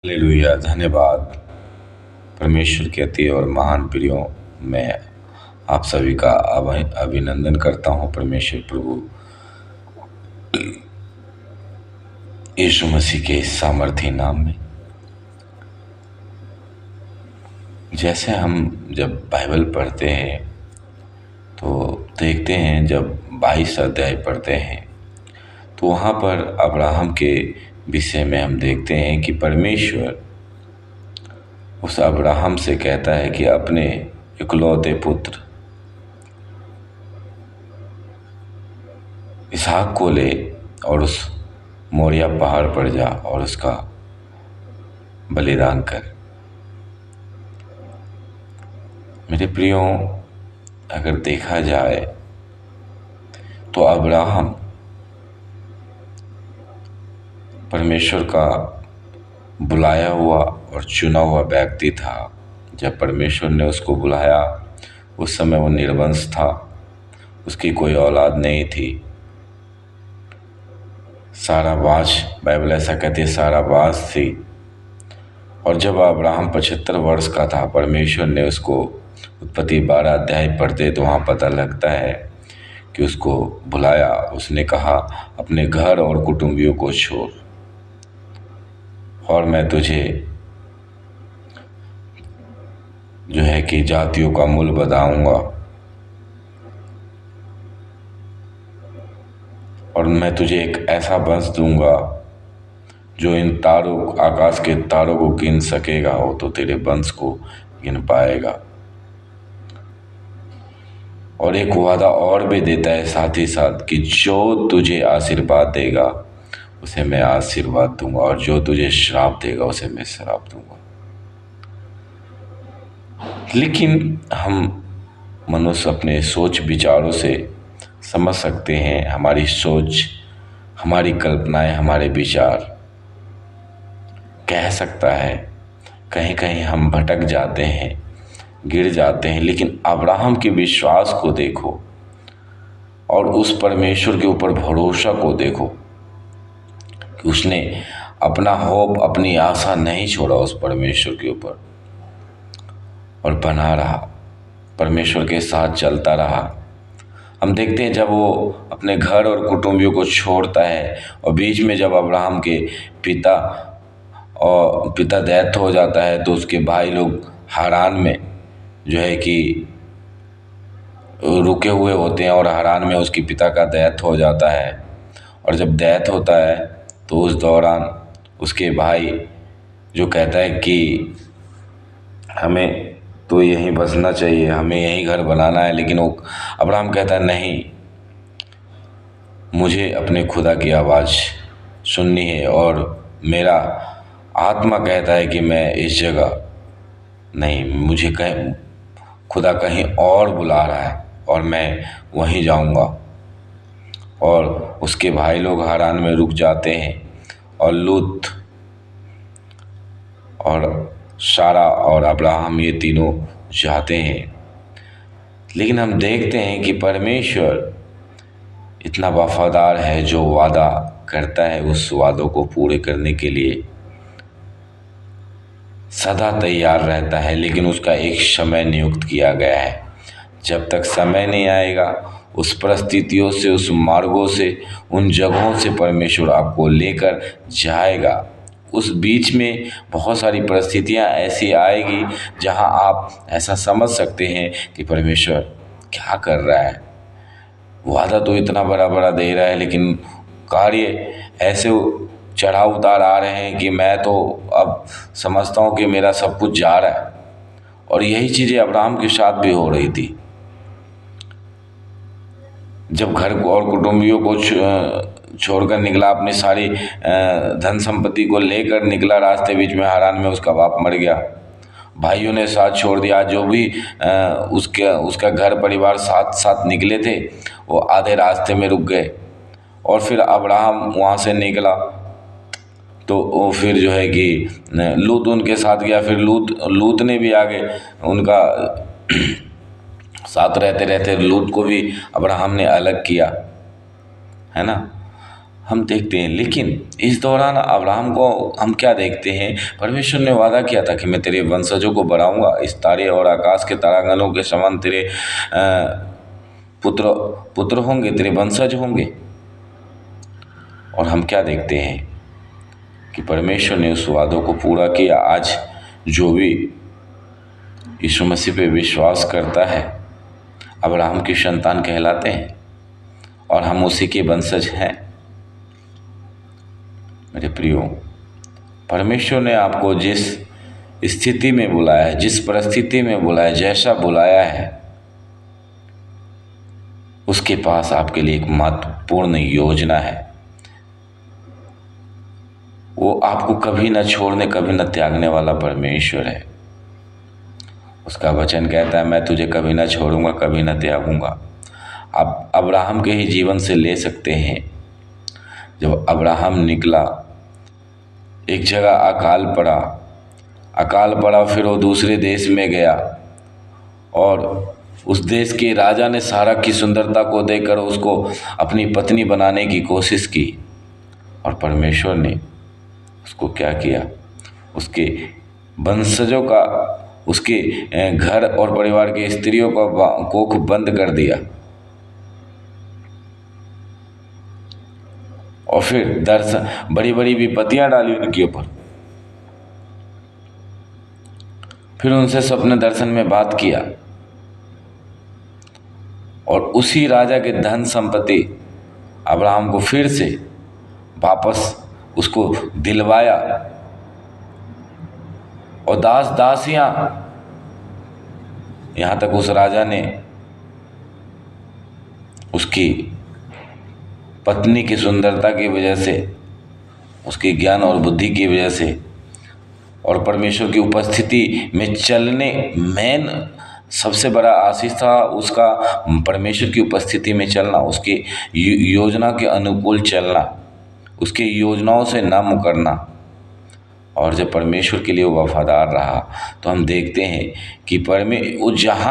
Hallelujah, धन्यवाद। परमेश्वर के अति और महान प्रियो, मैं आप सभी का अभिनंदन करता हूँ परमेश्वर प्रभु यीशु मसीह के सामर्थी नाम में। जैसे हम जब बाइबल पढ़ते हैं तो देखते हैं, जब 22 अध्याय पढ़ते हैं तो वहाँ पर अब्राहम के विषय में हम देखते हैं कि परमेश्वर उस अब्राहम से कहता है कि अपने इकलौते पुत्र इसहाक को ले और उस मोरिया पहाड़ पर जा और उसका बलिदान कर। मेरे प्रियो, अगर देखा जाए तो अब्राहम परमेश्वर का बुलाया हुआ और चुना हुआ व्यक्ति था। जब परमेश्वर ने उसको बुलाया उस समय वो निर्वंश था, उसकी कोई औलाद नहीं थी। सारा बाज, बाइबल ऐसा कहती है, सारा बाज थी। और जब अब्राहम 75 वर्ष का था, परमेश्वर ने उसको उत्पत्ति 12 अध्याय पढ़ते तो वहाँ पता लगता है कि उसको बुलाया। उसने कहा, अपने घर और कुटुंबियों को छोड़ और मैं तुझे जो है कि जातियों का मूल बताऊंगा और मैं तुझे एक ऐसा वंश दूंगा जो इन तारों, आकाश के तारों को गिन सकेगा, वो तो तेरे वंश को गिन पाएगा। और एक वादा और भी देता है साथ ही साथ कि जो तुझे आशीर्वाद देगा उसे मैं आशीर्वाद दूंगा और जो तुझे श्राप देगा उसे मैं श्राप दूंगा। लेकिन हम मनुष्य अपने सोच विचारों से समझ सकते हैं, हमारी सोच, हमारी कल्पनाएं, हमारे विचार कह सकता है कहीं कहीं हम भटक जाते हैं, गिर जाते हैं। लेकिन अब्राहम के विश्वास को देखो और उस परमेश्वर के ऊपर भरोसा को देखो कि उसने अपना होप, अपनी आशा नहीं छोड़ा उस परमेश्वर के ऊपर और बना रहा, परमेश्वर के साथ चलता रहा। हम देखते हैं जब वो अपने घर और कुटुंबियों को छोड़ता है और बीच में जब अब्राहम के पिता डेथ हो जाता है तो उसके भाई लोग हारान में जो है कि रुके हुए होते हैं और हारान में उसके पिता का डेथ हो जाता है। और जब डेथ होता है तो उस दौरान उसके भाई जो कहता है कि हमें तो यहीं बसना चाहिए, हमें यहीं घर बनाना है, लेकिन वो अब्राहम कहता है नहीं, मुझे अपने खुदा की आवाज़ सुननी है और मेरा आत्मा कहता है कि मैं इस जगह नहीं, मुझे कहीं खुदा कहीं और बुला रहा है और मैं वहीं जाऊंगा। और उसके भाई लोग हारान में रुक जाते हैं और लूत और सारा और अब्राहम ये तीनों जाते हैं। लेकिन हम देखते हैं कि परमेश्वर इतना वफादार है, जो वादा करता है उस वादों को पूरे करने के लिए सदा तैयार रहता है। लेकिन उसका एक समय नियुक्त किया गया है। जब तक समय नहीं आएगा, उस परिस्थितियों से, उस मार्गों से, उन जगहों से परमेश्वर आपको लेकर जाएगा। उस बीच में बहुत सारी परिस्थितियां ऐसी आएगी जहां आप ऐसा समझ सकते हैं कि परमेश्वर क्या कर रहा है, वादा तो इतना बड़ा बड़ा दे रहा है लेकिन कार्य ऐसे चढ़ाव उतार आ रहे हैं कि मैं तो अब समझता हूँ कि मेरा सब कुछ जा रहा है। और यही चीज़ें अब्राहम के साथ भी हो रही थी। जब घर और कुटुंबियों को छोड़कर निकला, अपनी सारी धन संपत्ति को लेकर निकला, रास्ते बीच में हारान में उसका बाप मर गया, भाइयों ने साथ छोड़ दिया, जो भी उसका घर परिवार साथ साथ निकले थे वो आधे रास्ते में रुक गए। और फिर अब्राहम वहाँ से निकला तो वो फिर जो है कि लूत उनके साथ गया। फिर लूत ने भी आगे उनका साथ रहते रहते लूत को भी अब्राहम ने अलग किया, है ना। हम देखते हैं। लेकिन इस दौरान अब्राहम को हम क्या देखते हैं, परमेश्वर ने वादा किया था कि मैं तेरे वंशजों को बढ़ाऊंगा, इस तारे और आकाश के तारागणों के समान तेरे पुत्र पुत्र होंगे, तेरे वंशज होंगे। और हम क्या देखते हैं कि परमेश्वर ने उस वादों को पूरा किया। आज जो भी यीशु मसीह पे विश्वास करता है अब्राहम की संतान कहलाते हैं और हम उसी के वंशज हैं। मेरे प्रियो, परमेश्वर ने आपको जिस स्थिति में बुलाया है, जिस परिस्थिति में बुलाया है, जैसा बुलाया है, उसके पास आपके लिए एक महत्वपूर्ण योजना है। वो आपको कभी न छोड़ने, कभी न त्यागने वाला परमेश्वर है। उसका वचन कहता है, मैं तुझे कभी न छोड़ूंगा, कभी न त्यागूंगा। आप अब्राहम के ही जीवन से ले सकते हैं। जब अब्राहम निकला, एक जगह अकाल पड़ा, फिर वो दूसरे देश में गया और उस देश के राजा ने सारा की सुंदरता को देखकर उसको अपनी पत्नी बनाने की कोशिश की और परमेश्वर ने उसको क्या किया, उसके वंशजों का, उसके घर और परिवार के स्त्रियों का कोख बंद कर दिया और फिर दर्शन, बड़ी बड़ी विपत्तियां डाली उनके ऊपर। फिर उनसे स्वप्न दर्शन में बात किया और उसी राजा के धन संपत्ति अब्राहम को फिर से वापस उसको दिलवाया और दास दासियां, यहाँ तक उस राजा ने उसकी पत्नी की सुंदरता की वजह से, उसके ज्ञान और बुद्धि की वजह से और परमेश्वर की उपस्थिति में चलने, मेन सबसे बड़ा आशीष था उसका परमेश्वर की उपस्थिति में चलना, उसकी योजना के अनुकूल चलना, उसकी योजनाओं से ना मुकरना। और जब परमेश्वर के लिए वो वफादार रहा तो हम देखते हैं कि वो जहाँ